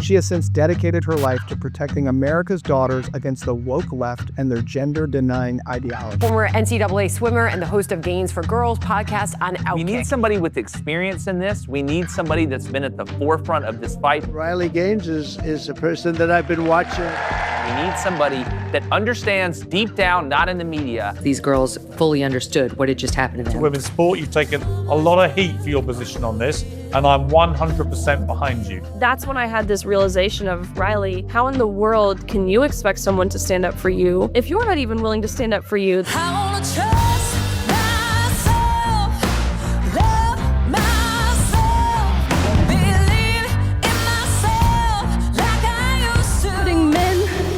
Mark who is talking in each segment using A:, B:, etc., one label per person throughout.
A: She has since dedicated her life to protecting America's daughters against the woke left and their gender-denying ideology.
B: Former NCAA swimmer and the host of Gains for Girls podcast on Outkick.
C: We need somebody with experience in this. We need somebody that's been at the forefront of this fight.
D: Riley Gaines is a person that I've been watching.
C: We need somebody that understands deep down, not in the media.
E: These girls fully understood what had just happened to them.
F: Women's sport, you've taken a lot of heat for your position on this, and I'm 100% behind you.
G: That's when I had this realization of, Riley, how in the world can you expect someone to stand up for you if you're not even willing to stand up for you?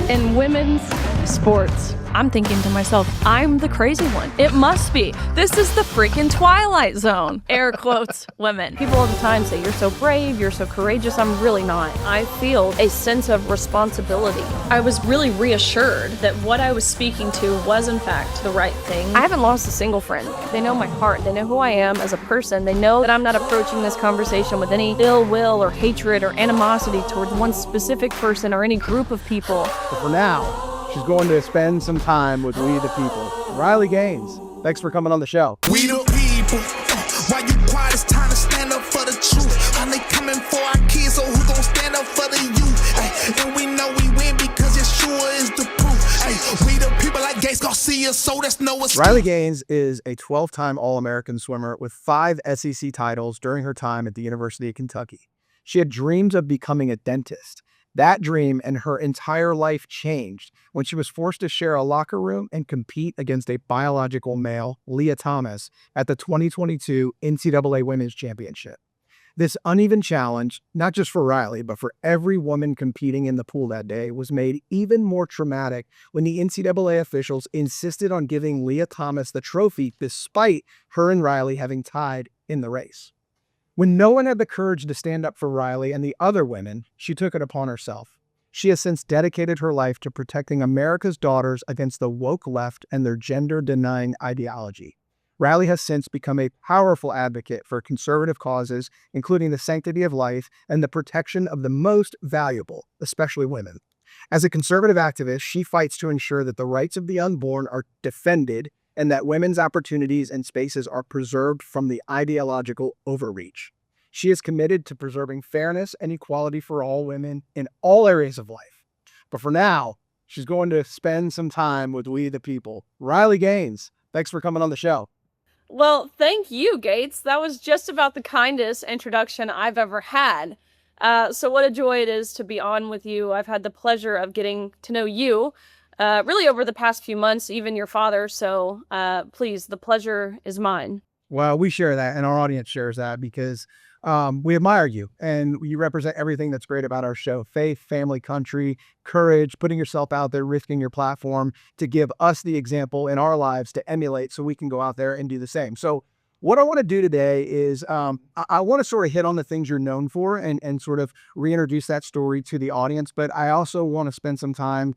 G: In women's sports, I'm thinking to myself, I'm the crazy one. It must be. This is the freaking Twilight Zone. Air quotes, women. People all the time say, you're so brave, you're so courageous. I'm really not. I feel a sense of responsibility. I was really reassured that what I was speaking to was in fact the right thing. I haven't lost a single friend. They know my heart. They know who I am as a person. They know that I'm not approaching this conversation with any ill will or hatred or animosity towards one specific person or any group of people.
A: But for now, she's going to spend some time with we the people. Riley Gaines, thanks for coming on the show.
H: We the people. Why you quiet? It's time to stand up for the truth. And they coming for our kids, so who gon' stand up for the youth? And we know we win because Yeshua is the proof. We the people like Garcia, so that's no excuse.
A: Riley Gaines is a 12-time All-American swimmer with 5 SEC titles during her time at the University of Kentucky. She had dreams of becoming a dentist. That dream and her entire life changed when she was forced to share a locker room and compete against a biological male, Leah Thomas, at the 2022 NCAA Women's Championship. This uneven challenge, not just for Riley, but for every woman competing in the pool that day, was made even more traumatic when the NCAA officials insisted on giving Leah Thomas the trophy despite her and Riley having tied in the race. When no one had the courage to stand up for Riley and the other women, she took it upon herself. She has since dedicated her life to protecting America's daughters against the woke left and their gender-denying ideology. Riley has since become a powerful advocate for conservative causes, including the sanctity of life and the protection of the most valuable, especially women. As a conservative activist, she fights to ensure that the rights of the unborn are defended and that women's opportunities and spaces are preserved from the ideological overreach. She is committed to preserving fairness and equality for all women in all areas of life. But for now, she's going to spend some time with we the people. Riley Gaines, thanks for coming on the show.
G: Well, thank you, Gates. That was just about the kindest introduction I've ever had. So what a joy it is to be on with you. I've had the pleasure of getting to know you really over the past few months, even your father. So please, the pleasure is mine.
A: Well, we share that and our audience shares that because we admire you and you represent everything that's great about our show. Faith, family, country, courage, putting yourself out there, risking your platform to give us the example in our lives to emulate so we can go out there and do the same. So what I want to do today is I want to sort of hit on the things you're known for and sort of reintroduce that story to the audience. But I also want to spend some time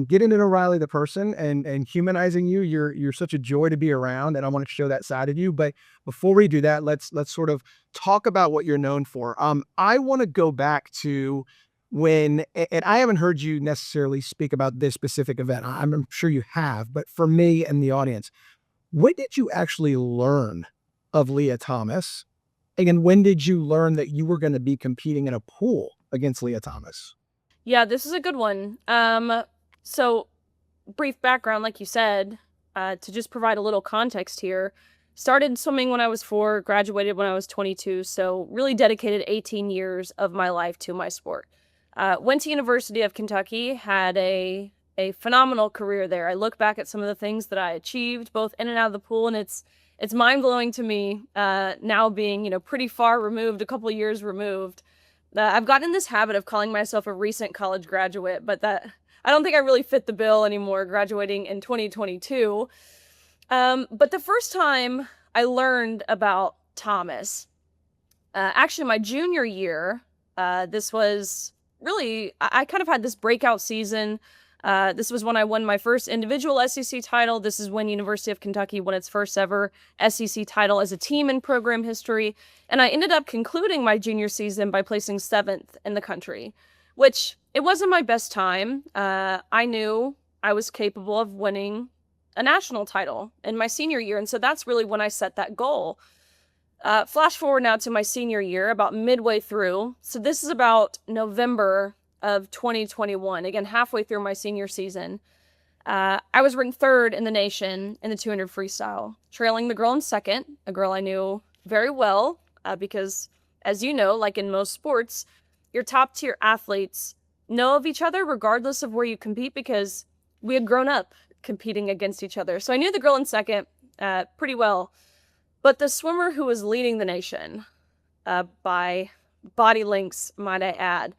A: getting to know Riley the person and humanizing you. You're such a joy to be around, and I want to show that side of you. But before we do that, let's sort of talk about what you're known for. I want to go back to when, and I haven't heard you necessarily speak about this specific event. I'm sure you have, but for me and the audience, when did you actually learn of Leah Thomas? And when did you learn that you were going to be competing in a pool against Leah Thomas?
G: Yeah, this is a good one. So brief background, like you said, to just provide a little context here. Started swimming when I was 4, graduated when I was 22. So really dedicated 18 years of my life to my sport. Went to University of Kentucky, had a phenomenal career there. I look back at some of the things that I achieved both in and out of the pool, and it's mind-blowing to me now being, pretty far removed, a couple of years removed. I've gotten in this habit of calling myself a recent college graduate, but that I don't think I really fit the bill anymore, graduating in 2022. But the first time I learned about Thomas, actually my junior year, this was really, I kind of had this breakout season. This was when I won my first individual SEC title. This is when University of Kentucky won its first ever SEC title as a team in program history. And I ended up concluding my junior season by placing 7th in the country, which it wasn't my best time. I knew I was capable of winning a national title in my senior year. And so that's really when I set that goal. Flash forward now to my senior year, about midway through. So this is about November of 2021, again, halfway through my senior season. I was ranked third in the nation in the 200 freestyle, trailing the girl in second, a girl I knew very well, because as you know, like in most sports, your top tier athletes know of each other regardless of where you compete, because we had grown up competing against each other. So I knew the girl in second pretty well. But the swimmer who was leading the nation, by body lengths, might I add,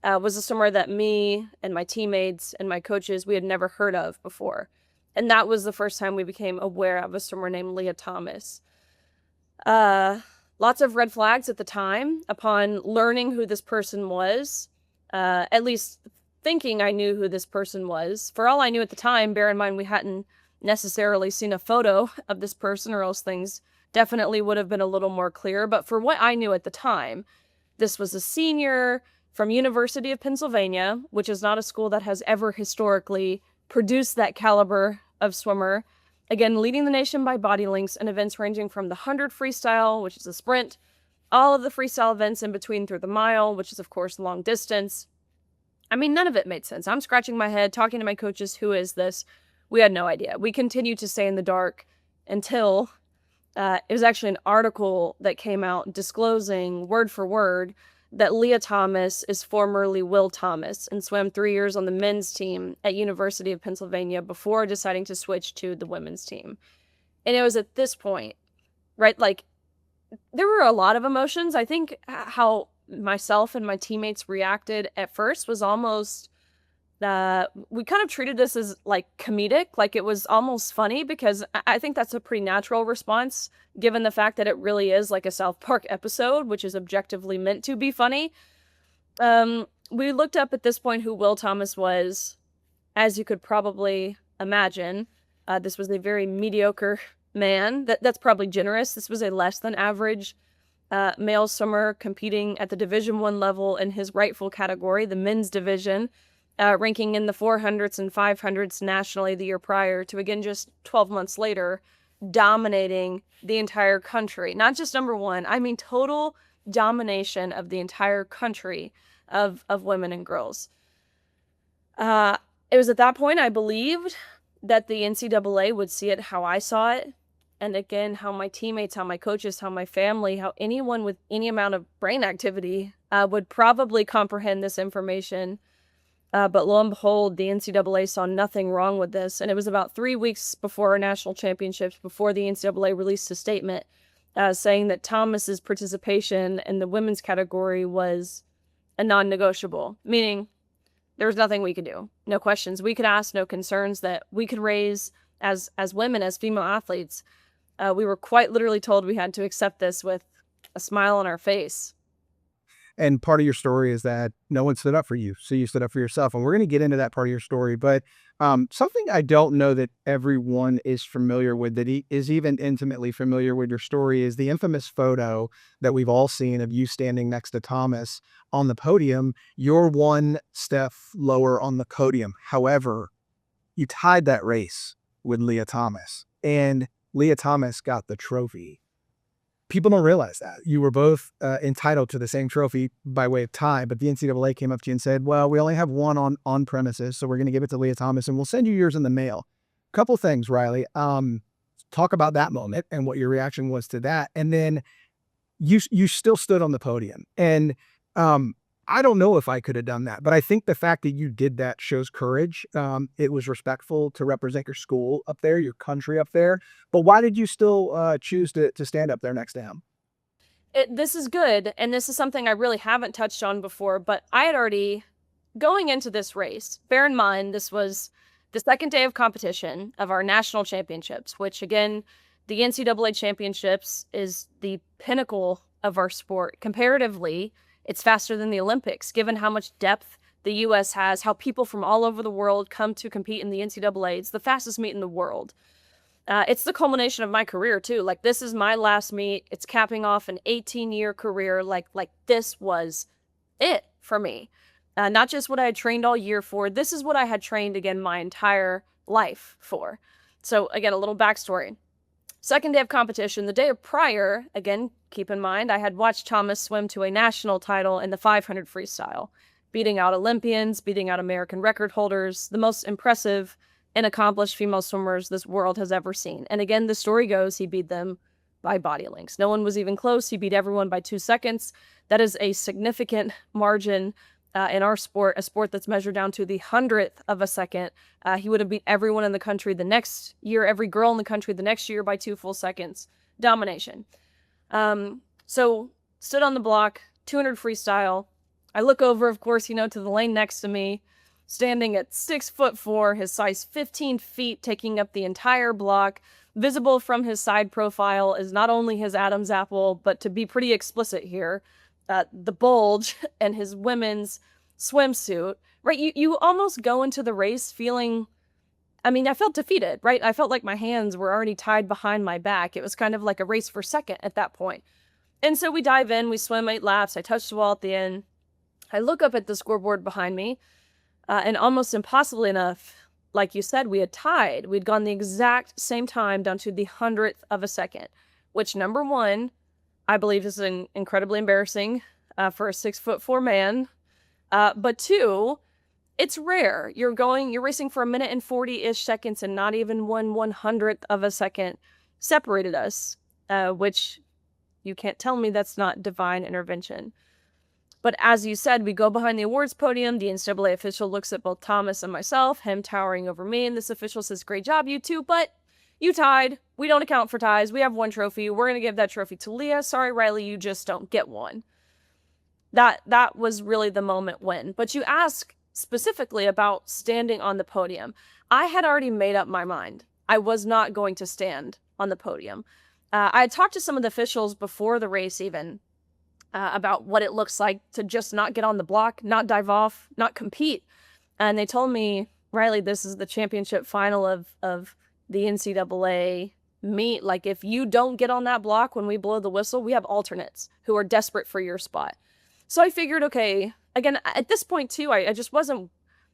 G: was a swimmer that me and my teammates and my coaches, we had never heard of before. And that was the first time we became aware of a swimmer named Leah Thomas. Lots of red flags at the time upon learning who this person was, at least thinking I knew who this person was. For all I knew at the time, bear in mind we hadn't necessarily seen a photo of this person, or else things definitely would have been a little more clear. But for what I knew at the time, this was a senior from University of Pennsylvania, which is not a school that has ever historically produced that caliber of swimmer. Again, leading the nation by body lengths in events ranging from the 100 freestyle, which is a sprint, all of the freestyle events in between through the mile, which is of course long distance. I mean, none of it made sense. I'm scratching my head, talking to my coaches, who is this? We had no idea. We continued to stay in the dark until it was actually an article that came out disclosing word for word that Leah Thomas is formerly Will Thomas and swam 3 years on the men's team at University of Pennsylvania before deciding to switch to the women's team. And it was at this point, right? Like, there were a lot of emotions. I think how myself and my teammates reacted at first was almost, we kind of treated this as like comedic, like it was almost funny, because I think that's a pretty natural response given the fact that it really is like a South Park episode, which is objectively meant to be funny. We looked up at this point who Will Thomas was. As you could probably imagine, this was a very mediocre man. That's probably generous. This was a less than average male swimmer competing at the Division I level in his rightful category, the men's division, ranking in the 400s and 500s nationally the year prior to, again, just 12 months later, dominating the entire country. Not just number one, I mean total domination of the entire country of women and girls. It was at that point I believed that the NCAA would see it how I saw it. And again, how my teammates, how my coaches, how my family, how anyone with any amount of brain activity would probably comprehend this information. But lo and behold, the NCAA saw nothing wrong with this. And it was about 3 weeks before our national championships, before the NCAA released a statement saying that Thomas's participation in the women's category was a non-negotiable, meaning there was nothing we could do. No questions we could ask, no concerns that we could raise as women, as female athletes. We were quite literally told we had to accept this with a smile on our face.
A: And part of your story is that no one stood up for you, so you stood up for yourself. And we're going to get into that part of your story. But something I don't know that everyone is familiar with, that is even intimately familiar with your story, is the infamous photo that we've all seen of you standing next to Thomas on the podium. You're one step lower on the podium. However, you tied that race with Leah Thomas, and Leah Thomas got the trophy. People don't realize that. You were both entitled to the same trophy by way of tie, but the NCAA came up to you and said, well, we only have one on premises, so we're going to give it to Leah Thomas, and we'll send you yours in the mail. Couple things, Riley. Talk about that moment and what your reaction was to that. And then you still stood on the podium. And I don't know if I could have done that, but I think the fact that you did that shows courage. It was respectful to represent your school up there, your country up there. But why did you still choose to stand up there next to him?
G: This is good, and this is something I really haven't touched on before, but I had already, going into this race, bear in mind this was the second day of competition of our national championships, which again, the NCAA championships is the pinnacle of our sport. Comparatively, it's faster than the Olympics, given how much depth the U.S. has, how people from all over the world come to compete in the NCAA. It's the fastest meet in the world. It's the culmination of my career, too. Like, this is my last meet. It's capping off an 18-year career. Like this was it for me. Not just what I had trained all year for. This is what I had trained, again, my entire life for. So, again, a little backstory. Second day of competition, the day prior, again, keep in mind, I had watched Thomas swim to a national title in the 500 freestyle, beating out Olympians, beating out American record holders, the most impressive and accomplished female swimmers this world has ever seen. And again, the story goes, he beat them by body lengths. No one was even close. He beat everyone by 2 seconds. That is a significant margin in our sport, a sport that's measured down to the 100th of a second. He would have beat everyone in the country the next year, every girl in the country the next year by 2 full seconds. Domination. So stood on the block, 200 freestyle. I look over, of course, to the lane next to me, standing at 6'4", his size 15 feet, taking up the entire block. Visible from his side profile is not only his Adam's apple, but to be pretty explicit here, the bulge and his women's swimsuit, right? You almost go into the race feeling, I felt defeated, right? I felt like my hands were already tied behind my back. It was kind of like a race for second at that point. And so we dive in, we swim 8 laps. I touch the wall at the end. I look up at the scoreboard behind me, and almost impossibly enough, like you said, we had tied. We'd gone the exact same time down to the 100th of a second, which, number one, I believe is incredibly embarrassing for a 6'4" man. But 2, it's rare. You're racing for 1 minute and 40-ish seconds, and not even 1/100th of a second separated us, which you can't tell me that's not divine intervention. But as you said, we go behind the awards podium. The NCAA official looks at both Thomas and myself, him towering over me, and this official says, "Great job, you two, but you tied. We don't account for ties. We have 1 trophy. We're going to give that trophy to Leah. Sorry, Riley, you just don't get one." That was really the moment when. But you ask specifically about standing on the podium. I had already made up my mind. I was not going to stand on the podium. I had talked to some of the officials before the race even, about what it looks like to just not get on the block, not dive off, not compete. And they told me, "Riley, this is the championship final of the NCAA meet. Like, if you don't get on that block when we blow the whistle, we have alternates who are desperate for your spot." So I figured, okay, again, at this point too, I just wasn't,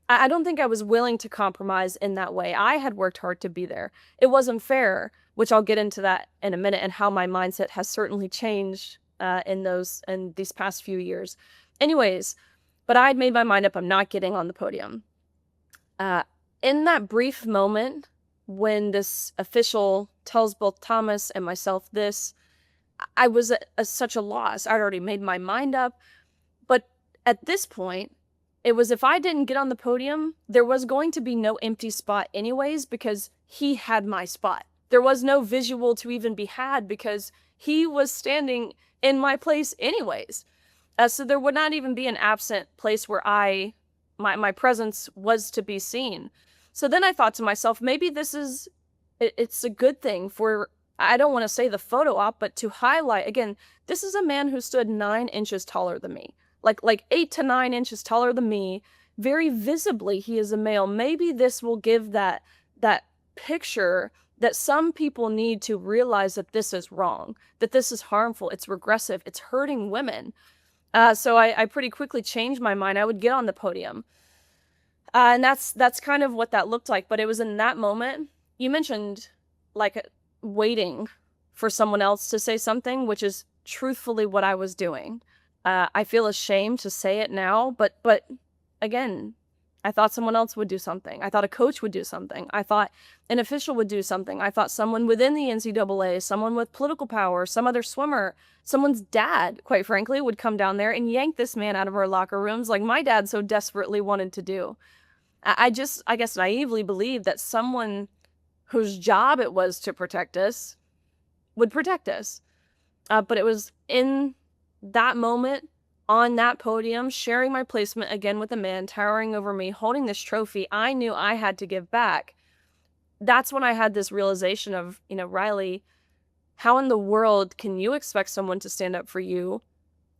G: I don't think I was willing to compromise in that way. I had worked hard to be there. It wasn't fair, which I'll get into that in a minute, and how my mindset has certainly changed in these past few years. Anyways, but I had made my mind up. I'm not getting on the podium. In that brief moment when this official tells both Thomas and myself this, I was at such a loss. I'd already made my mind up. But at this point, it was, if I didn't get on the podium, there was going to be no empty spot anyways, because he had my spot. There was no visual to even be had because he was standing in my place anyways. So there would not even be an absent place where my presence was to be seen. So then I thought to myself, maybe it's a good thing for, I don't want to say the photo op, but to highlight, again, this is a man who stood 9 inches taller than me, like 8 to 9 inches taller than me. Very visibly, he is a male. Maybe this will give that picture that some people need to realize that this is wrong, that this is harmful, it's regressive, it's hurting women. So I pretty quickly changed my mind. I would get on the podium. And that's kind of what that looked like. But it was in that moment, you mentioned like waiting for someone else to say something, which is truthfully what I was doing. I feel ashamed to say it now, but again, I thought someone else would do something. I thought a coach would do something. I thought an official would do something. I thought someone within the NCAA, someone with political power, some other swimmer, someone's dad, quite frankly, would come down there and yank this man out of our locker rooms like my dad so desperately wanted to do. I guess naively believed that someone whose job it was to protect us would protect us. But it was in that moment, on that podium, sharing my placement again with a man towering over me, holding this trophy I knew I had to give back. That's when I had this realization of, Riley, how in the world can you expect someone to stand up for you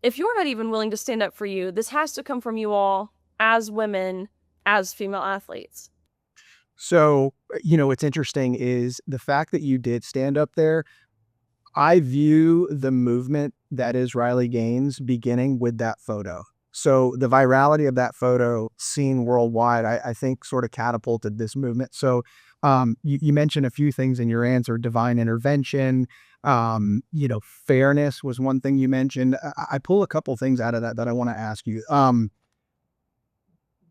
G: if you're not even willing to stand up for you? This has to come from you all as women, as female athletes.
A: So, what's interesting is the fact that you did stand up there. I view the movement that is Riley Gaines beginning with that photo. So the virality of that photo seen worldwide, I think sort of catapulted this movement. So you mentioned a few things in your answer: divine intervention, fairness was one thing you mentioned. I pull a couple things out of that I want to ask you.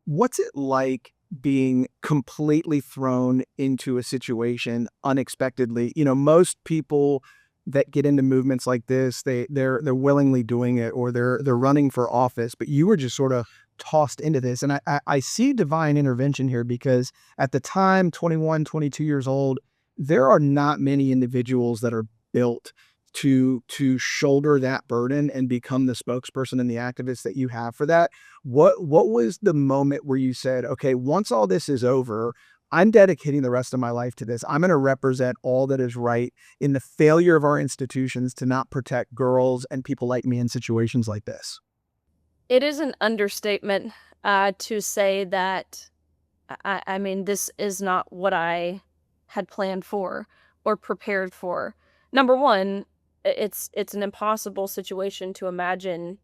A: What's it like being completely thrown into a situation unexpectedly? Most people that get into movements like this, they're willingly doing it, or they're running for office, but you were just sort of tossed into this. And I see divine intervention here because at the time, 21, 22 years old, there are not many individuals that are built to shoulder that burden and become the spokesperson and the activist that you have for that. What was the moment where you said, okay, once all this is over, I'm dedicating the rest of my life to this. I'm going to represent all that is right in the failure of our institutions to not protect girls and people like me in situations like this?
G: It is an understatement to say that, I mean, this is not what I had planned for or prepared for. Number one, it's an impossible situation to imagine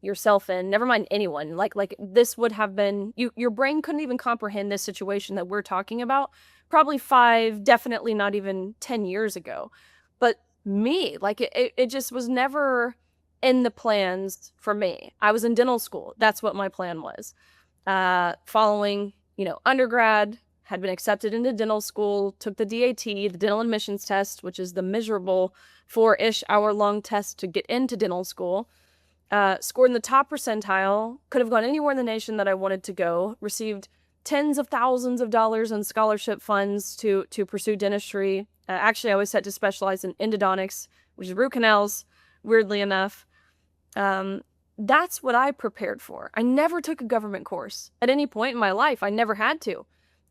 G: yourself in, never mind anyone. Like this would have been, your brain couldn't even comprehend this situation that we're talking about probably 5, definitely not even 10 years ago. But me, like it just was never in the plans for me. I was in dental school. That's what my plan was. Following, undergrad, had been accepted into dental school, took the DAT, the dental admissions test, which is the miserable 4-ish hour-long test to get into dental school. Scored in the top percentile, could have gone anywhere in the nation that I wanted to go, received tens of thousands of dollars in scholarship funds to pursue dentistry. Actually, I was set to specialize in endodontics, which is root canals, weirdly enough. That's what I prepared for. I never took a government course at any point in my life. I never had to.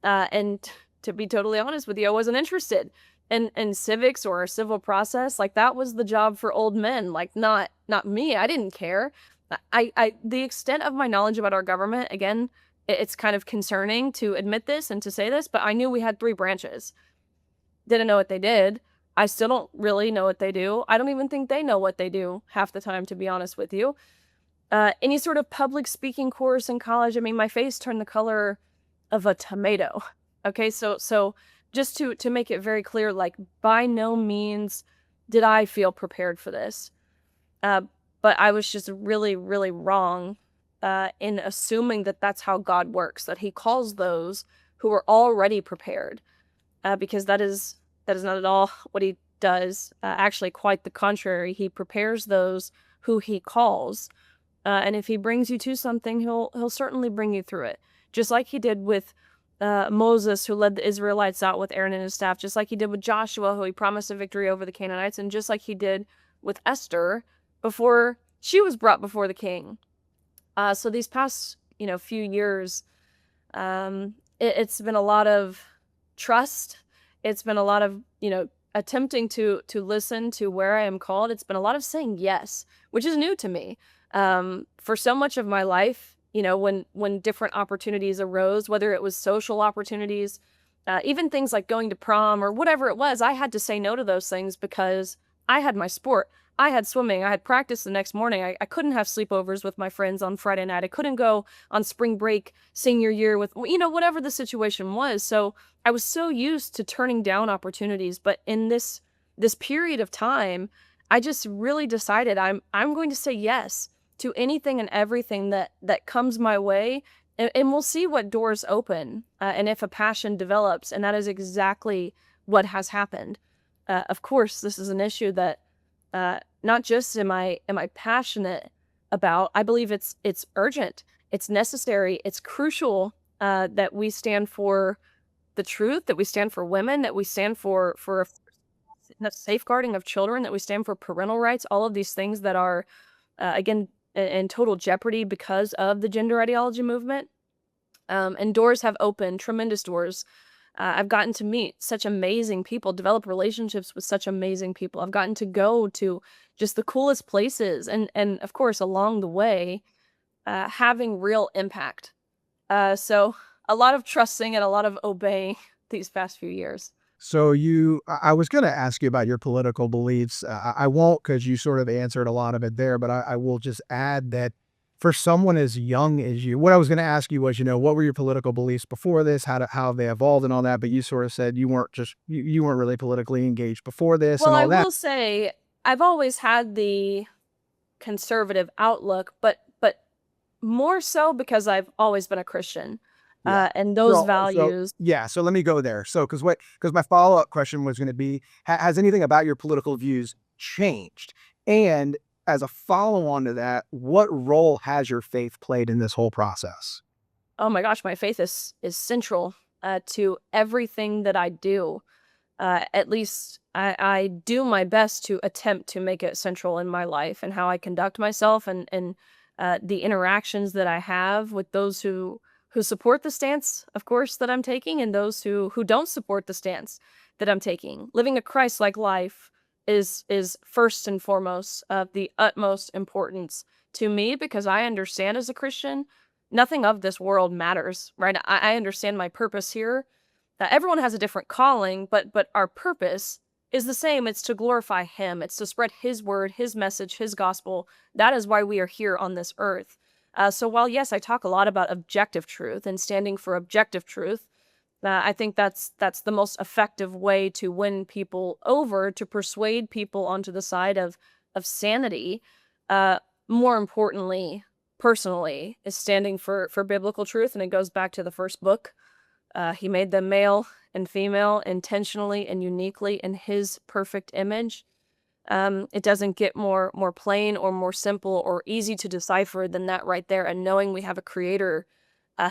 G: And to be totally honest with you, I wasn't interested in civics or a civil process. Like, that was the job for old men, like not me. I didn't care. The extent of my knowledge about our government, again, it's kind of concerning to admit this and to say this, but I knew we had 3 branches. Didn't know what they did. I still don't really know what they do. I don't even think they know what they do half the time, to be honest with you. Any sort of public speaking course in college, I mean, my face turned the color of a tomato. Okay, so just to make it very clear, like, by no means did I feel prepared for this. But I was just really, really wrong in assuming that that's how God works, that he calls those who are already prepared, because that is not at all what he does. Actually, quite the contrary. He prepares those who he calls. And if he brings you to something, he'll certainly bring you through it. Just like he did with Moses, who led the Israelites out with Aaron and his staff, just like he did with Joshua, who he promised a victory over the Canaanites, and just like he did with Esther before she was brought before the king. So these past, few years, it's been a lot of trust. It's been a lot of, attempting to listen to where I am called. It's been a lot of saying yes, which is new to me. For so much of my life, when different opportunities arose, whether it was social opportunities, even things like going to prom or whatever it was, I had to say no to those things because I had my sport. I had swimming. I had practice the next morning. I couldn't have sleepovers with my friends on Friday night. I couldn't go on spring break senior year with, whatever the situation was. So I was so used to turning down opportunities. But in this period of time, I just really decided I'm going to say yes to anything and everything that comes my way, and we'll see what doors open, and if a passion develops, and that is exactly what has happened. Of course, this is an issue that not just am I passionate about, I believe it's urgent, it's necessary, it's crucial that we stand for the truth, that we stand for women, that we stand for the safeguarding of children, that we stand for parental rights, all of these things that are, again, in total jeopardy because of the gender ideology movement. And doors have opened, tremendous doors. I've gotten to meet such amazing people, develop relationships with such amazing people. I've gotten to go to just the coolest places. And of course, along the way, having real impact. So a lot of trusting and a lot of obeying these past few years.
A: So I was going to ask you about your political beliefs. I won't, because you sort of answered a lot of it there, but I will just add that For someone as young as you, what I was going to ask you was, what were your political beliefs before this? How have they evolved and all that? But you sort of said you weren't really politically engaged before this
G: Well,
A: and
G: I
A: all that.
G: will say I've always had the conservative outlook, but more so because I've always been a Christian,
A: Yeah.
G: and those
A: So
G: values.
A: yeah, so let me go there. So because my follow-up question was going to be, has anything about your political views changed? And as a follow-on to that, what role has your faith played in this whole process?
G: Oh my gosh, my faith is central to everything that I do. At least I do my best to attempt to make it central in my life and how I conduct myself, and the interactions that I have with those who support the stance, of course, that I'm taking, and those who don't support the stance that I'm taking. Living a Christ-like life is first and foremost of the utmost importance to me, because I understand as a Christian, nothing of this world matters, right? I understand my purpose here. Everyone has a different calling, but our purpose is the same. It's to glorify Him. It's to spread His word, His message, His gospel. That is why we are here on this earth. So while, yes, I talk a lot about objective truth and standing for objective truth, I think that's the most effective way to win people over, to persuade people onto the side of sanity. More importantly, personally, is standing for biblical truth, and it goes back to the first book. He made them male and female intentionally and uniquely in His perfect image. It doesn't get more plain or more simple or easy to decipher than that right there, and knowing we have a Creator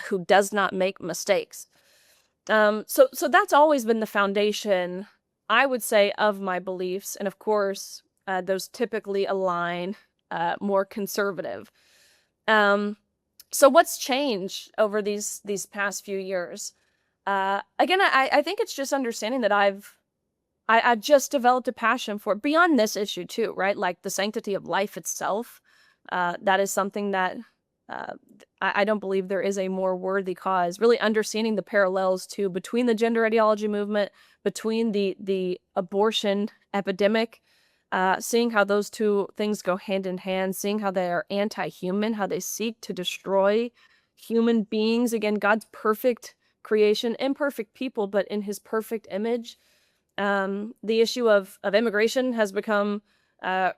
G: who does not make mistakes. So that's always been the foundation, I would say, of my beliefs, and of course, those typically align more conservative. So what's changed over these past few years? Again, I think it's just understanding that I've just developed a passion for it beyond this issue too, right? Like the sanctity of life itself. That is something that I don't believe there is a more worthy cause. Really understanding the parallels too between the gender ideology movement, between the abortion epidemic, seeing how those two things go hand in hand, seeing how they are anti-human, how they seek to destroy human beings. Again, God's perfect creation, imperfect people, but in His perfect image. The issue of immigration has become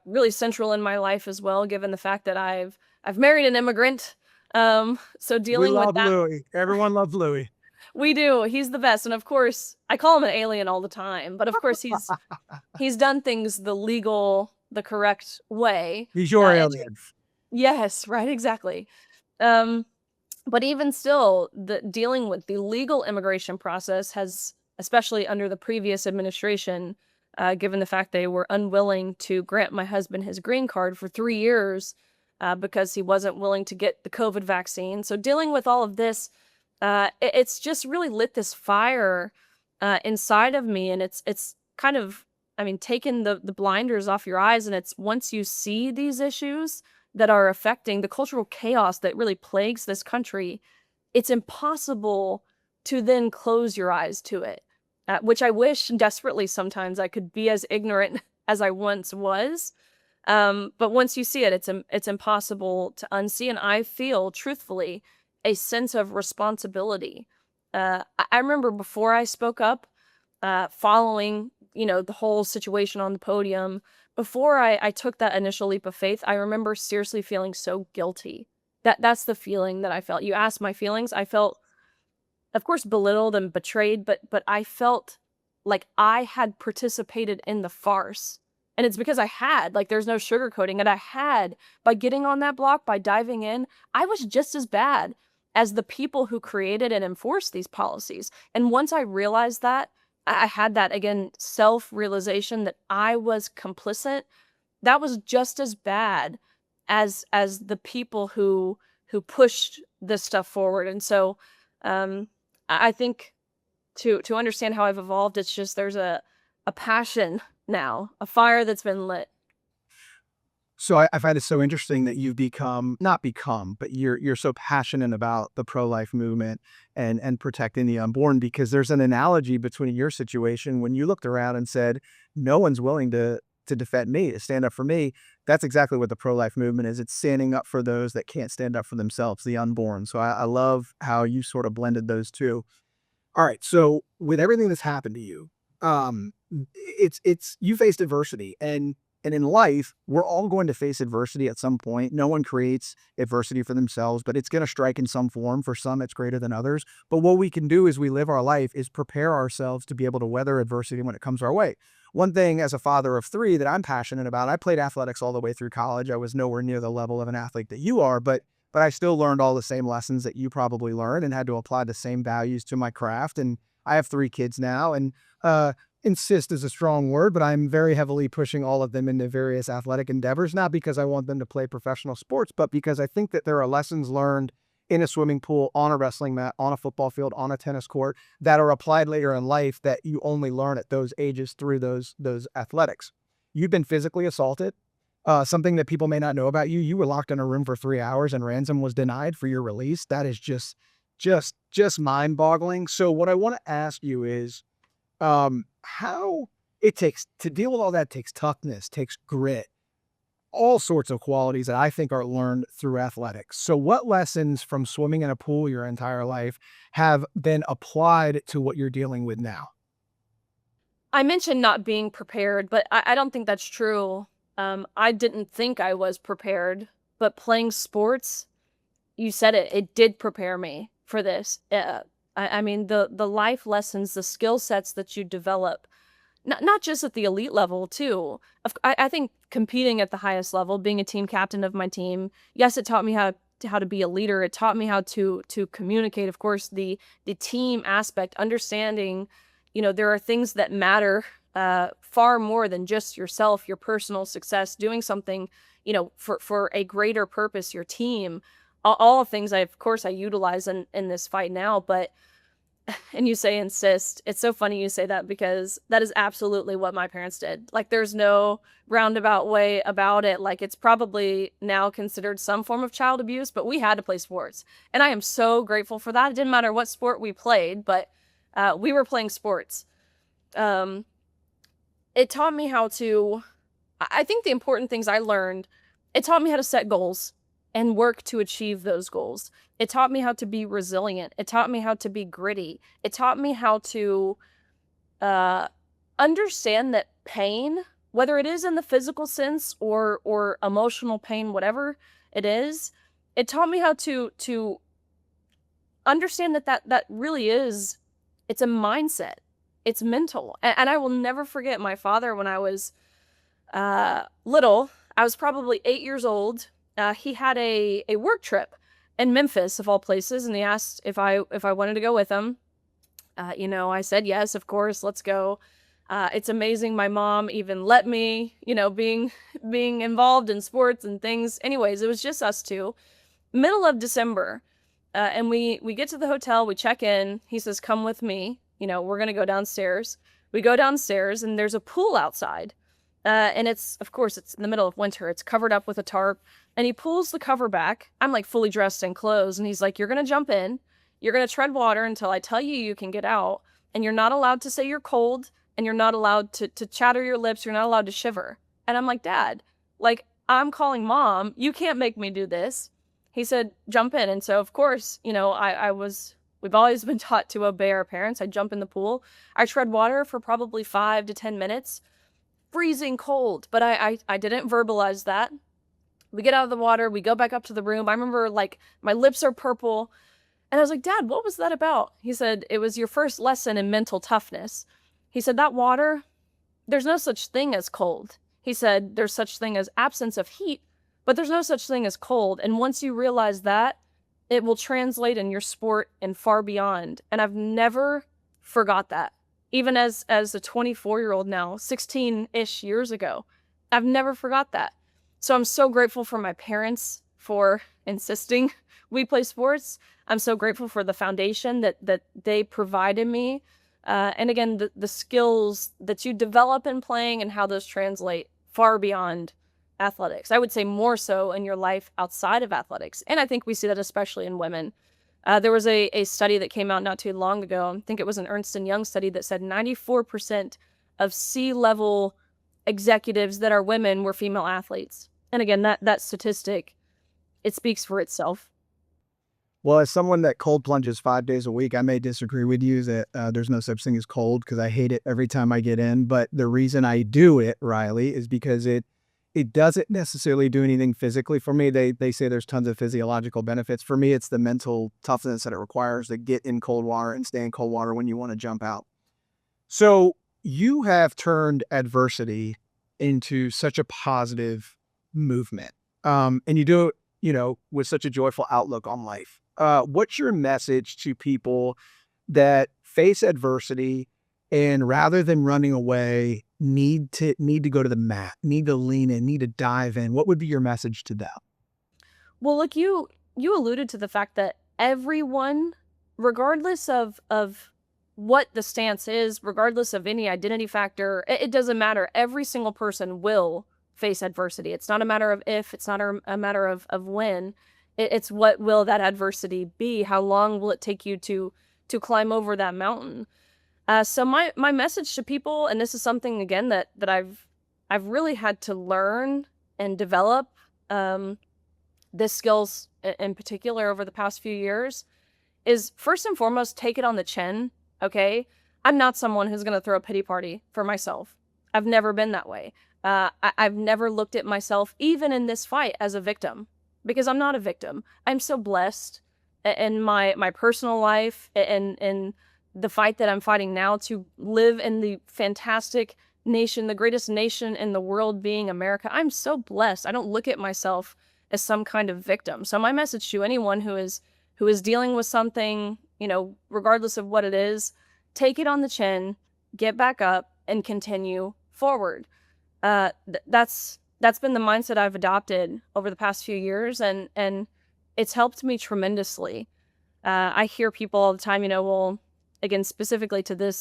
G: really central in my life as well, given the fact that I've married an immigrant. So dealing with that.
A: Louis. Everyone loves Louis.
G: We do. He's the best. And of course, I call him an alien all the time, but of course he's done things the correct way.
A: He's your alien.
G: Yes, right, exactly. But even still, dealing with the legal immigration process has, especially under the previous administration, given the fact they were unwilling to grant my husband his green card for 3 years because he wasn't willing to get the COVID vaccine. So dealing with all of this, it's just really lit this fire inside of me, and it's kind of, taking the blinders off your eyes, and it's once you see these issues that are affecting the cultural chaos that really plagues this country, it's impossible to then close your eyes to it, which I wish desperately sometimes I could be as ignorant as I once was. But once you see it, it's impossible to unsee, and I feel, truthfully, a sense of responsibility. I remember before I spoke up, following, the whole situation on the podium, before I took that initial leap of faith, I remember seriously feeling so guilty. That's the feeling that I felt. You asked my feelings. I felt, of course, belittled and betrayed, but I felt like I had participated in the farce. And it's because I had, there's no sugarcoating it. I had, by getting on that block, by diving in, I was just as bad as the people who created and enforced these policies. And once I realized that, I had that, again, self-realization that I was complicit. That was just as bad as the people who pushed this stuff forward. And so I think to understand how I've evolved, it's just there's a passion now, a fire that's been lit.
A: So I find it so interesting that you've but you're so passionate about the pro-life movement and protecting the unborn, because there's an analogy between your situation when you looked around and said, no one's willing to to defend me, to stand up for me. That's exactly what the pro-life movement is. It's standing up for those that can't stand up for themselves, the unborn. So I love how you sort of blended those two. All right. So with everything that's happened to you, it's you faced adversity, and in life, we're all going to face adversity at some point. No one creates adversity for themselves, but it's going to strike in some form. For some, it's greater than others. But what we can do as we live our life is prepare ourselves to be able to weather adversity when it comes our way. One thing as a father of 3 that I'm passionate about, I played athletics all the way through college. I was nowhere near the level of an athlete that you are, but I still learned all the same lessons that you probably learned and had to apply the same values to my craft. And I have 3 kids now, and insist is a strong word, but I'm very heavily pushing all of them into various athletic endeavors, not because I want them to play professional sports, but because I think that there are lessons learned in a swimming pool, on a wrestling mat, on a football field, on a tennis court that are applied later in life that you only learn at those ages through those athletics. You've been physically assaulted. Something that people may not know about you. You were locked in a room for 3 hours and ransom was denied for your release. That is just mind-boggling. So what I want to ask you is, how it takes to deal with all that takes toughness, takes grit, all sorts of qualities that I think are learned through athletics. So what lessons from swimming in a pool your entire life have been applied to what you're dealing with now?
G: I mentioned not being prepared, but I don't think that's true. I didn't think I was prepared, but playing sports, you said it, it did prepare me for this. I mean, the life lessons, the skill sets that you develop, not just at the elite level too. I think competing at the highest level, being a team captain of my team, yes, it taught me how to be a leader. It taught me how to communicate. Of course, the team aspect, understanding, there are things that matter far more than just yourself, your personal success, doing something, for a greater purpose, your team. All things I utilize in this fight now, but, and you say insist, it's so funny you say that because that is absolutely what my parents did. Like, there's no roundabout way about it. Like, it's probably now considered some form of child abuse, but we had to play sports. And I am so grateful for that. It didn't matter what sport we played, but we were playing sports. It taught me how to, I think the important things I learned, it taught me how to set goals and work to achieve those goals. It taught me how to be resilient. It taught me how to be gritty. It taught me how to understand that pain, whether it is in the physical sense or emotional pain, whatever it is, it taught me how to understand that really is, it's a mindset. It's mental. And I will never forget my father when I was little. I was probably 8 years old. He had a work trip in Memphis, of all places, and he asked if I wanted to go with him. I said yes, of course, let's go. It's amazing my mom even let me, being involved in sports and things. Anyways, it was just us two. Middle of December, and we get to the hotel, we check in. He says, "Come with me. We're gonna go downstairs." We go downstairs, and there's a pool outside. And it's in the middle of winter. It's covered up with a tarp. And he pulls the cover back. I'm like fully dressed in clothes. And he's like, "You're going to jump in. You're going to tread water until I tell you can get out. And you're not allowed to say you're cold. And you're not allowed to chatter your lips. You're not allowed to shiver." And I'm like, "Dad, like, I'm calling mom. You can't make me do this." He said, "Jump in." And so, of course, we've always been taught to obey our parents. I jump in the pool. I tread water for probably 5 to 10 minutes. Freezing cold, but I didn't verbalize that. We get out of the water, we go back up to the room. I remember, like, my lips are purple, and I was like, "Dad, what was that about?" He said, "It was your first lesson in mental toughness." He said, "That water, there's no such thing as cold." He said, "There's such thing as absence of heat, but there's no such thing as cold, and once you realize that, it will translate in your sport and far beyond." And I've never forgot that. Even as a 24-year-old now, 16-ish years ago, I've never forgot that. So I'm so grateful for my parents for insisting we play sports. I'm so grateful for the foundation that they provided me. And again, the skills that you develop in playing and how those translate far beyond athletics. I would say more so in your life outside of athletics. And I think we see that especially in women. There was a study that came out not too long ago. I think it was an Ernst & Young study that said 94% of C-level executives that are women were female athletes. And again, that statistic, it speaks for itself.
A: Well, as someone that cold plunges 5 days a week, I may disagree with you that there's no such thing as cold because I hate it every time I get in. But the reason I do it, Riley, is because it doesn't necessarily do anything physically for me. They say there's tons of physiological benefits. For me, it's the mental toughness that it requires to get in cold water and stay in cold water when you want to jump out. So you have turned adversity into such a positive movement. And you do it, with such a joyful outlook on life. What's your message to people that face adversity and rather than running away, need to go to the mat, need to lean in, need to dive in? What would be your message to them?
G: Well, look, you alluded to the fact that everyone, regardless of what the stance is, regardless of any identity factor, it doesn't matter. Every single person will face adversity. It's not a matter of if, it's not a matter of when. It's what will that adversity be? How long will it take you to climb over that mountain? So my message to people, and this is something again that I've really had to learn and develop this skills in particular over the past few years, is first and foremost, take it on the chin. Okay, I'm not someone who's going to throw a pity party for myself. I've never been that way. I've never looked at myself, even in this fight, as a victim, because I'm not a victim. I'm so blessed in my personal life and in the fight that I'm fighting now to live in the fantastic nation, the greatest nation in the world being America. I'm so blessed. I don't look at myself as some kind of victim. So my message to anyone who is dealing with something, regardless of what it is, take it on the chin, get back up, and continue forward. That's been the mindset I've adopted over the past few years, and it's helped me tremendously. I hear people all the time, well, again, specifically to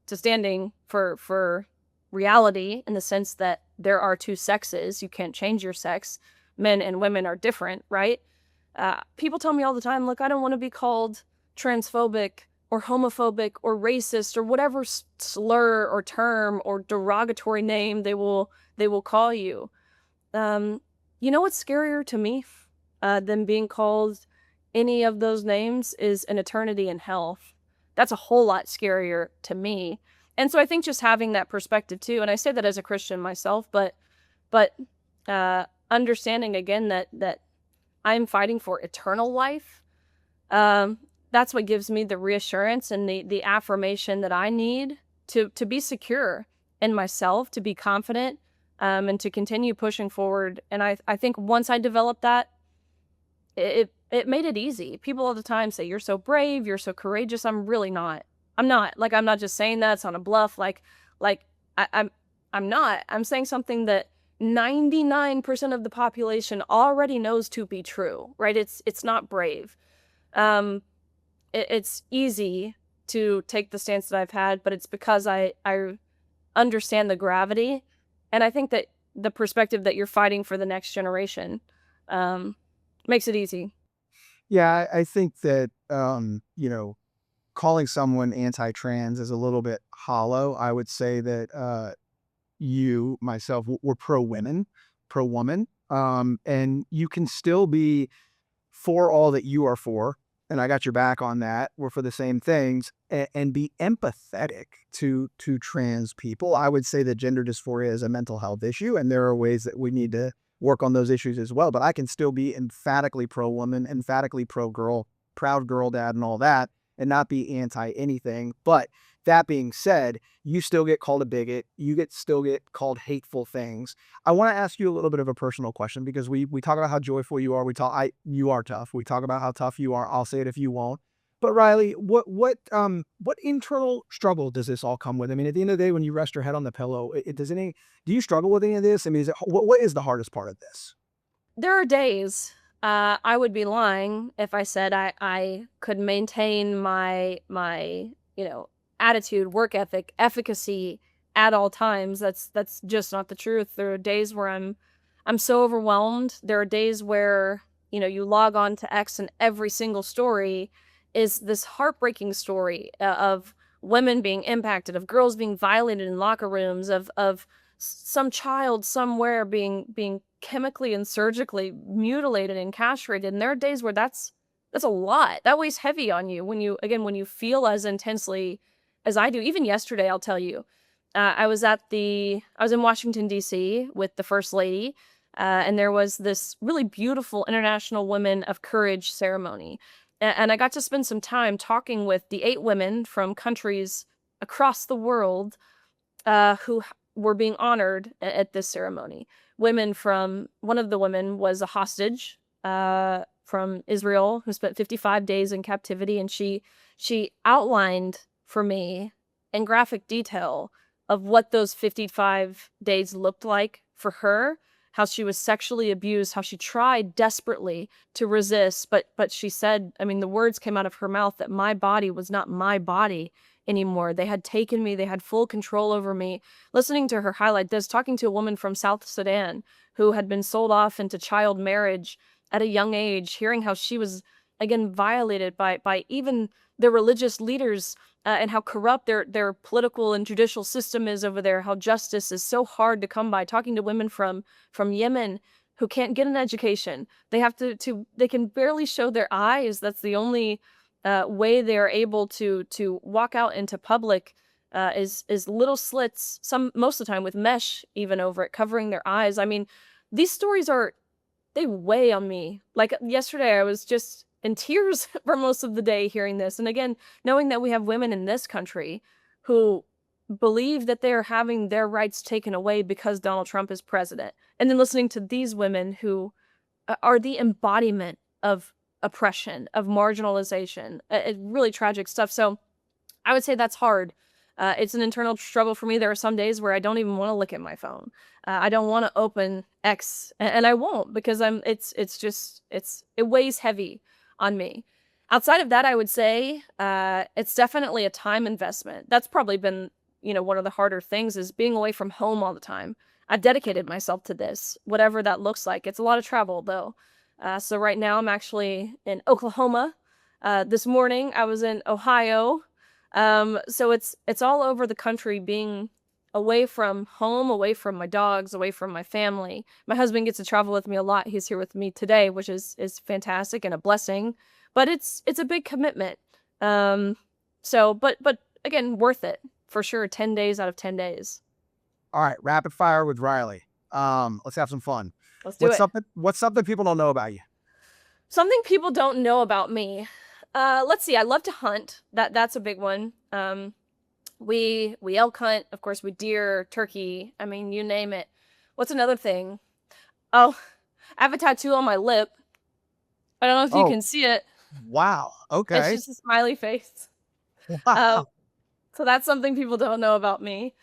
G: standing for reality in the sense that there are two sexes. You can't change your sex. Men and women are different, right? People tell me all the time, look, I don't want to be called transphobic or homophobic or racist or whatever slur or term or derogatory name they will call you. You know what's scarier to me than being called any of those names is an eternity in hell. That's a whole lot scarier to me. And so I think just having that perspective too, and I say that as a Christian myself, but understanding again that I'm fighting for eternal life, that's what gives me the reassurance and the affirmation that I need to be secure in myself, to be confident, and to continue pushing forward. And I think once I developed that, it made it easy. People all the time say, you're so brave, you're so courageous. I'm really not. I'm not. Like, I'm not just saying that. It's on a bluff. I'm not. I'm saying something that 99% of the population already knows to be true, right? It's not brave. It's easy to take the stance that I've had, but it's because I understand the gravity. And I think that the perspective that you're fighting for the next generation makes it easy.
A: Yeah, I think that, calling someone anti-trans is a little bit hollow. I would say that myself, we're pro-women, pro-woman. And you can still be for all that you are for. And I got your back on that. We're for the same things, and be empathetic to trans people. I would say that gender dysphoria is a mental health issue, and there are ways that we need to work on those issues as well. But I can still be emphatically pro-woman, emphatically pro-girl, proud girl dad and all that, and not be anti-anything. But that being said, you still get called a bigot. You still get called hateful things. I want to ask you a little bit of a personal question, because we talk about how joyful you are. You are tough. We talk about how tough you are. I'll say it if you won't. But Riley, what internal struggle does this all come with? I mean, at the end of the day, when you rest your head on the pillow, do you struggle with any of this? I mean, what is the hardest part of this?
G: There are days. I would be lying if I said I could maintain my attitude, work ethic, efficacy at all times. That's just not the truth. There are days where I'm so overwhelmed. There are days where, you log on to X and every single story is this heartbreaking story of women being impacted, of girls being violated in locker rooms, of some child somewhere being chemically and surgically mutilated and castrated. And there are days where that's a lot. That weighs heavy on you when you feel as intensely as I do. Even yesterday, I'll tell you, I was in Washington, D.C. with the First Lady, and there was this really beautiful International Women of Courage ceremony. And I got to spend some time talking with the 8 women from countries across the world who were being honored at this ceremony. One of the women was a hostage from Israel who spent 55 days in captivity, and she outlined for me in graphic detail of what those 55 days looked like for her, how she was sexually abused, how she tried desperately to resist, but she said, I mean, the words came out of her mouth that my body was not my body anymore. They had taken me, they had full control over me. Listening to her highlight this, talking to a woman from South Sudan who had been sold off into child marriage at a young age, hearing how she was, again, violated by even their religious leaders, and how corrupt their political and judicial system is over there, how justice is so hard to come by. Talking to women from Yemen who can't get an education. They have they can barely show their eyes. That's the only way they're able to walk out into public, is little slits, most of the time with mesh even over it, covering their eyes. I mean, these stories they weigh on me. Like yesterday, I was just in tears for most of the day hearing this. And again, knowing that we have women in this country who believe that they are having their rights taken away because Donald Trump is president. And then listening to these women who are the embodiment of oppression, of marginalization, really tragic stuff. So I would say that's hard. It's an internal struggle for me. There are some days where I don't even want to look at my phone. I don't want to open X, and I won't, because it weighs heavy on me. Outside of that, I would say it's definitely a time investment. That's probably been, one of the harder things, is being away from home all the time. I've dedicated myself to this, whatever that looks like. It's a lot of travel, though. So right now I'm actually in Oklahoma. This morning I was in Ohio. So it's all over the country, being away from home, away from my dogs, away from my family. My husband gets to travel with me a lot. He's here with me today, which is fantastic and a blessing, but it's a big commitment. But again, worth it for sure. 10 days out of 10 days.
A: All right. Rapid fire with Riley. Let's have some fun.
G: Let's do it.
A: What's something people don't know about you?
G: Something people don't know about me. Let's see. I love to hunt. That's a big one. We elk hunt, of course, with deer, turkey. I mean, you name it. What's another thing? Oh, I have a tattoo on my lip. I don't know if you can see it.
A: Wow. Okay.
G: It's just a smiley face.
A: Wow.
G: So that's something people don't know about me.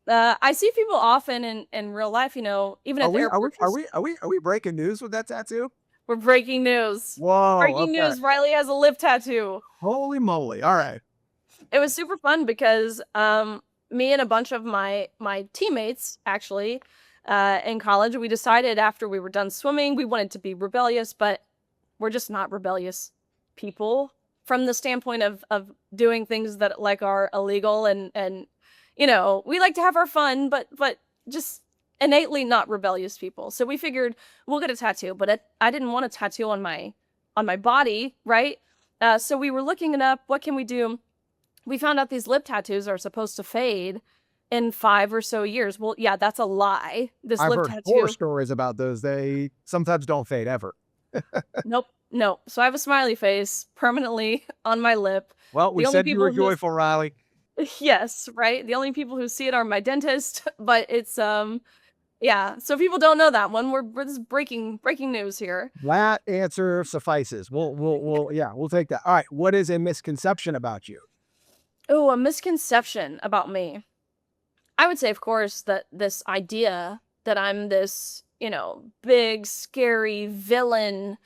G: I see people often in real life, even at the airport.
A: Are we breaking news with that tattoo?
G: We're breaking news.
A: Whoa.
G: Breaking news. Riley has a lip tattoo.
A: Holy moly. All right.
G: It was super fun because me and a bunch of my teammates, actually, in college, we decided after we were done swimming, we wanted to be rebellious, but we're just not rebellious people from the standpoint of doing things that are illegal, and we like to have our fun, but just innately not rebellious people. So we figured we'll get a tattoo, but I didn't want a tattoo on my body, right? So we were looking it up. What can we do? We found out these lip tattoos are supposed to fade in 5 or so years. Well, yeah, that's a lie.
A: I've heard horror stories about those. They sometimes don't fade ever.
G: Nope. No. So I have a smiley face permanently on my lip.
A: Well, we said you were joyful, Riley.
G: Yes, right. The only people who see it are my dentist, but it's yeah. So people don't know that one. We're just breaking news here.
A: That answer suffices. We'll take that. All right. What is a misconception about you?
G: Oh, a misconception about me. I would say, of course, that this idea that I'm this, big, scary villain.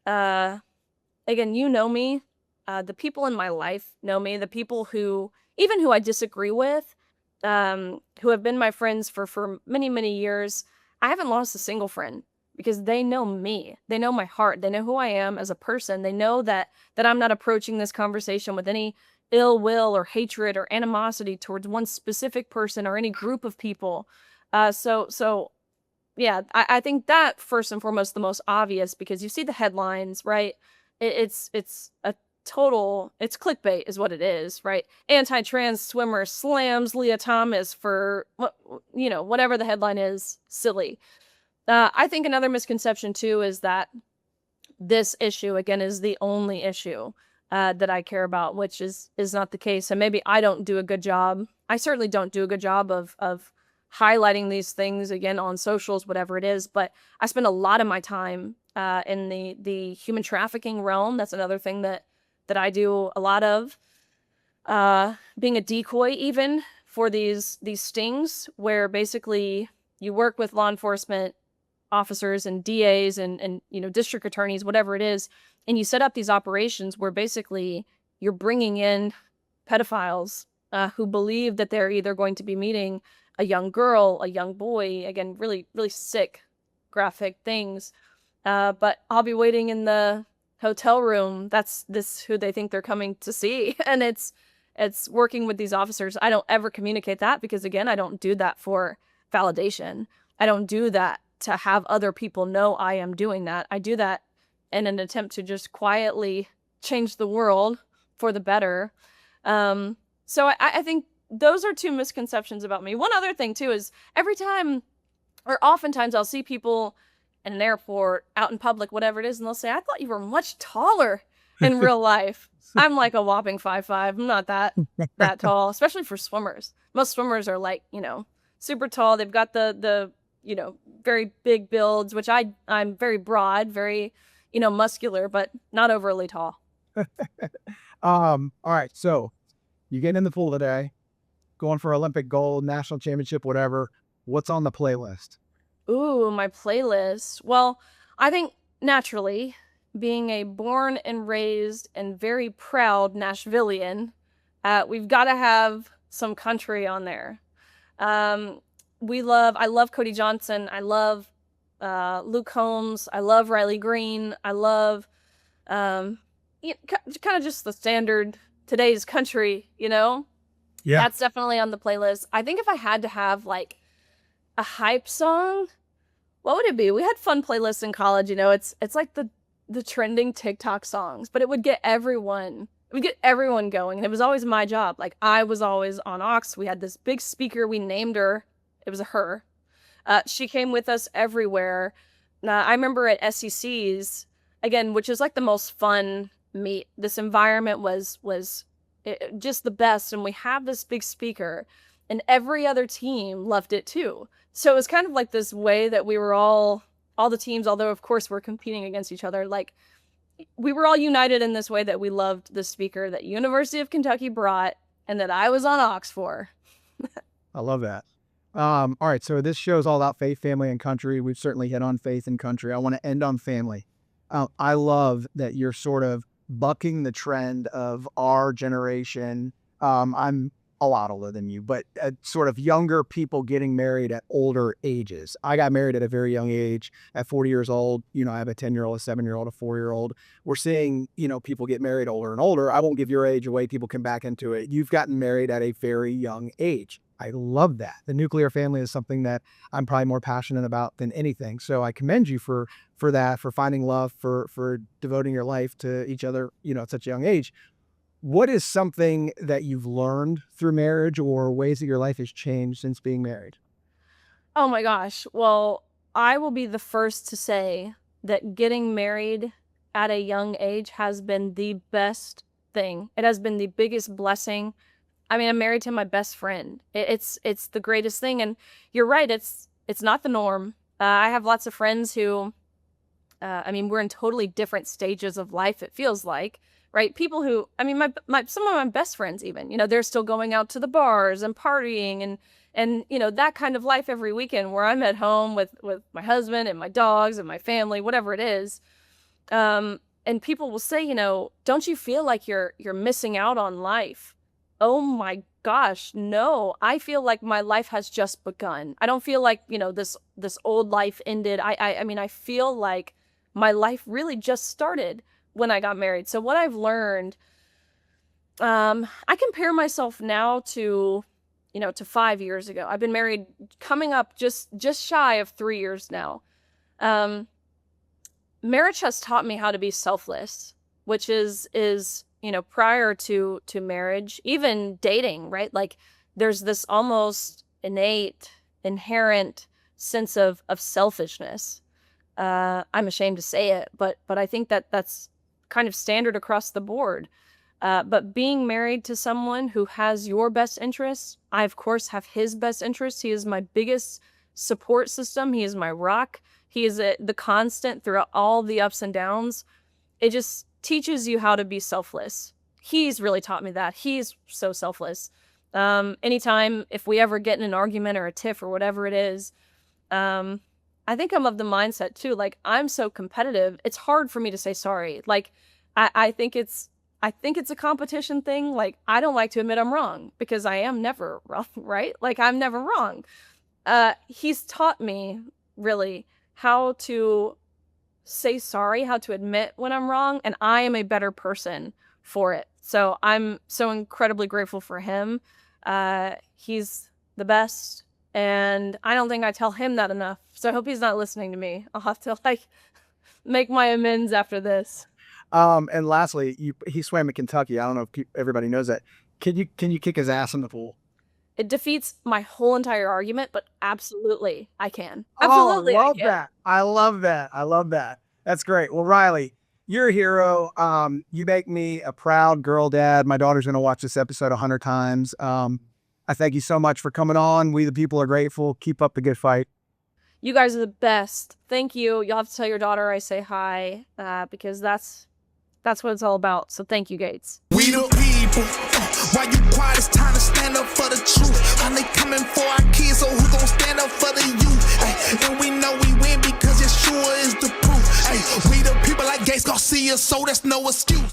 G: Again, you know me. The people in my life know me. The people who I disagree with, who have been my friends for many, many years, I haven't lost a single friend because they know me. They know my heart. They know who I am as a person. They know that I'm not approaching this conversation with any ill will or hatred or animosity towards one specific person or any group of people. So yeah, I think that first and foremost the most obvious, because you see the headlines, right? It's a total, it's clickbait is what it is, right? Anti-trans swimmer slams Leah Thomas for whatever the headline is, silly. I think another misconception too is that this issue again is the only issue that I care about, which is not the case. And maybe I don't do a good job. I certainly don't do a good job of highlighting these things again on socials, whatever it is. But I spend a lot of my time in the human trafficking realm. That's another thing that I do a lot of. Being a decoy even for these stings, where basically you work with law enforcement officers and DAs and district attorneys, whatever it is, and you set up these operations where basically you're bringing in pedophiles who believe that they're either going to be meeting a young girl, a young boy, again, really, really sick, graphic things. But I'll be waiting in the hotel room. That's who they think they're coming to see. And it's working with these officers. I don't ever communicate that because, again, I don't do that for validation. I don't do that to have other people know I am doing that. I do that in an attempt to just quietly change the world for the better. So I think those are two misconceptions about me. One other thing too is every time, or oftentimes I'll see people in an airport, out in public, whatever it is, and they'll say, I thought you were much taller in real life. I'm like a whopping 5'5". I'm not that tall, especially for swimmers. Most swimmers are like, super tall. They've got the very big builds, which I'm very broad, very, muscular, but not overly tall.
A: All right. So you get in the pool today, going for Olympic gold, national championship, whatever. What's on the playlist?
G: Ooh, my playlist. Well, I think naturally, being a born and raised and very proud Nashvilleian, we've got to have some country on there. I love Cody Johnson. I love Luke Combs. I love Riley Green. I love kind of just the standard today's country, Yeah. That's definitely on the playlist. I think if I had to have like a hype song, what would it be? We had fun playlists in college, it's like the trending TikTok songs, but it would get everyone going. And it was always my job. Like I was always on aux. We had this big speaker. We named her. It was a her. She came with us everywhere. I remember at SECs, again, which is like the most fun meet. This environment was just the best. And we have this big speaker and every other team loved it too. So it was kind of like this way that we were all the teams, although of course we're competing against each other, like we were all united in this way that we loved the speaker that University of Kentucky brought and that I was on aux for.
A: I love that. All right. So this show is all about faith, family, and country. We've certainly hit on faith and country. I want to end on family. I love that you're sort of bucking the trend of our generation. I'm a lot older than you, but sort of younger people getting married at older ages. I got married at a very young age, at 40 years old. I have a 10-year-old, a 7-year-old, a 4-year-old. We're seeing, people get married older and older. I won't give your age away. People come back into it. You've gotten married at a very young age. I love that. The nuclear family is something that I'm probably more passionate about than anything. So I commend you for that, for finding love, for devoting your life to each other, at such a young age. What is something that you've learned through marriage or ways that your life has changed since being married?
G: Oh my gosh. Well, I will be the first to say that getting married at a young age has been the best thing. It has been the biggest blessing. I mean, I'm married to my best friend. It's the greatest thing. And you're right. It's not the norm. I have lots of friends who, we're in totally different stages of life. It feels like. Right? People who, some of my best friends even, they're still going out to the bars and partying and that kind of life every weekend where I'm at home with my husband and my dogs and my family, whatever it is. And people will say, don't you feel like you're missing out on life? Oh my gosh, no. I feel like my life has just begun. I don't feel like, this old life ended. I feel like my life really just started when I got married. So what I've learned, I compare myself now to to 5 years ago. I've been married coming up just shy of 3 years now. Marriage has taught me how to be selfless, which is prior to marriage, even dating, right? Like there's this almost innate, inherent sense of selfishness. I'm ashamed to say it, but I think that's kind of standard across the board. But being married to someone who has your best interests, I of course have his best interests. He is my biggest support system. He is my rock. He is the constant throughout all the ups and downs. It just teaches you how to be selfless. He's really taught me that. He's so selfless. Anytime, if we ever get in an argument or a tiff or whatever it is, I think I'm of the mindset too. Like I'm so competitive. It's hard for me to say sorry. Like I think it's a competition thing. Like I don't like to admit I'm wrong because I am never wrong, right? Like I'm never wrong. He's taught me really how to say sorry, how to admit when I'm wrong, and I am a better person for it. So I'm so incredibly grateful for him. He's the best, and I don't think I tell him that enough. So I hope he's not listening to me. I'll have to make my amends after this.
A: And lastly, he swam in Kentucky. I don't know if everybody knows that. Can you kick his ass in the pool?
G: It defeats my whole entire argument, but absolutely I can. Absolutely,
A: I love that. I love that. I love that. That's great. Well, Riley, you're a hero. You make me a proud girl dad. My daughter's going to watch this episode 100 times. I thank you so much for coming on. We the people are grateful. Keep up the good fight.
G: You guys are the best. Thank you. You'll have to tell your daughter I say hi, because that's what it's all about. So thank you, Gates.
H: We the people. Why you quiet? It's time to stand up for the truth. And they coming for our kids, so who gon' stand up for the youth? Ay, and we know we win because Yeshua is the proof. Ay, we the people like Gates Garcia, so that's no excuse.